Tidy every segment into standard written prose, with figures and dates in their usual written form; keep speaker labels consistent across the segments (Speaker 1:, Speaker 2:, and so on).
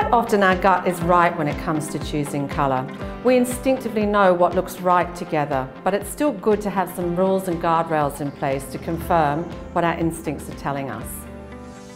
Speaker 1: Quite often our gut is right when it comes to choosing colour. We instinctively know what looks right together, but it's still good to have some rules and guardrails in place to confirm what our instincts are telling us.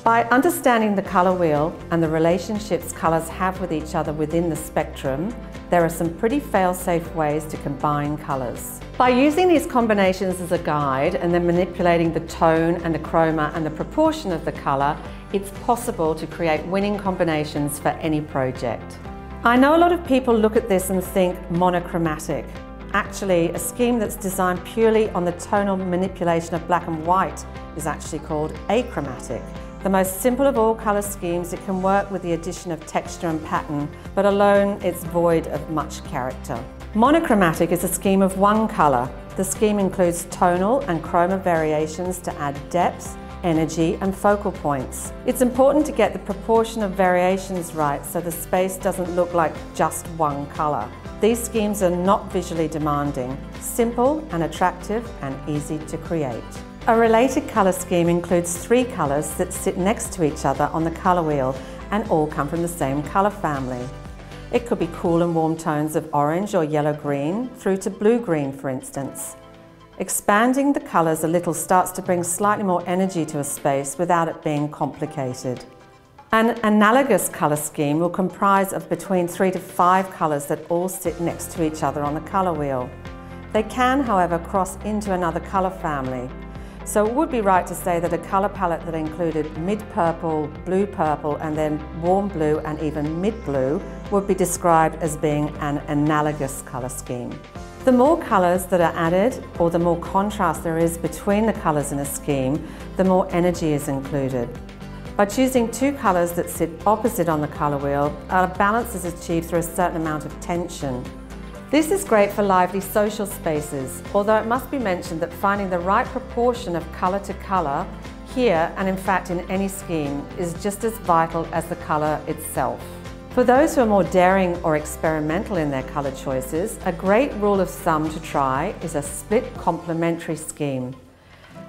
Speaker 1: By understanding the colour wheel and the relationships colours have with each other within the spectrum, there are some pretty fail-safe ways to combine colours. By using these combinations as a guide and then manipulating the tone and the chroma and the proportion of the colour, it's possible to create winning combinations for any project. I know a lot of people look at this and think monochromatic. Actually, a scheme that's designed purely on the tonal manipulation of black and white is actually called achromatic. The most simple of all colour schemes, it can work with the addition of texture and pattern, but alone it's void of much character. Monochromatic is a scheme of one colour. The scheme includes tonal and chroma variations to add depth, energy and focal points. It's important to get the proportion of variations right so the space doesn't look like just one colour. These schemes are not visually demanding, simple and attractive and easy to create. A related colour scheme includes 3 colours that sit next to each other on the colour wheel and all come from the same colour family. It could be cool and warm tones of orange or yellow-green through to blue-green, for instance. Expanding the colours a little starts to bring slightly more energy to a space without it being complicated. An analogous colour scheme will comprise of between 3 to 5 colours that all sit next to each other on the colour wheel. They can, however, cross into another colour family. So it would be right to say that a colour palette that included mid-purple, blue-purple and then warm blue and even mid-blue would be described as being an analogous colour scheme. The more colours that are added, or the more contrast there is between the colours in a scheme, the more energy is included. By choosing 2 colours that sit opposite on the colour wheel, a balance is achieved through a certain amount of tension. This is great for lively social spaces, although it must be mentioned that finding the right proportion of colour to colour here, and in fact in any scheme, is just as vital as the colour itself. For those who are more daring or experimental in their colour choices, a great rule of thumb to try is a split complementary scheme.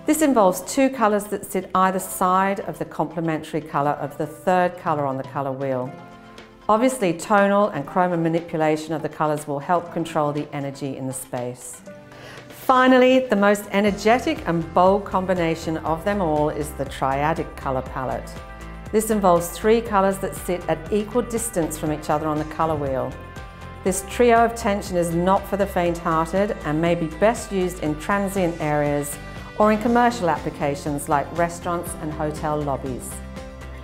Speaker 1: This involves 2 colours that sit either side of the complementary colour of the 3rd colour on the colour wheel. Obviously, tonal and chroma manipulation of the colours will help control the energy in the space. Finally, the most energetic and bold combination of them all is the Triadic colour palette. This involves 3 colours that sit at equal distance from each other on the colour wheel. This trio of tension is not for the faint-hearted and may be best used in transient areas or in commercial applications like restaurants and hotel lobbies.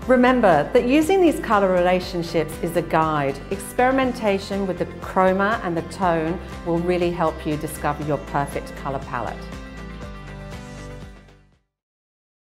Speaker 1: Remember that using these colour relationships is a guide. Experimentation with the chroma and the tone will really help you discover your perfect colour palette.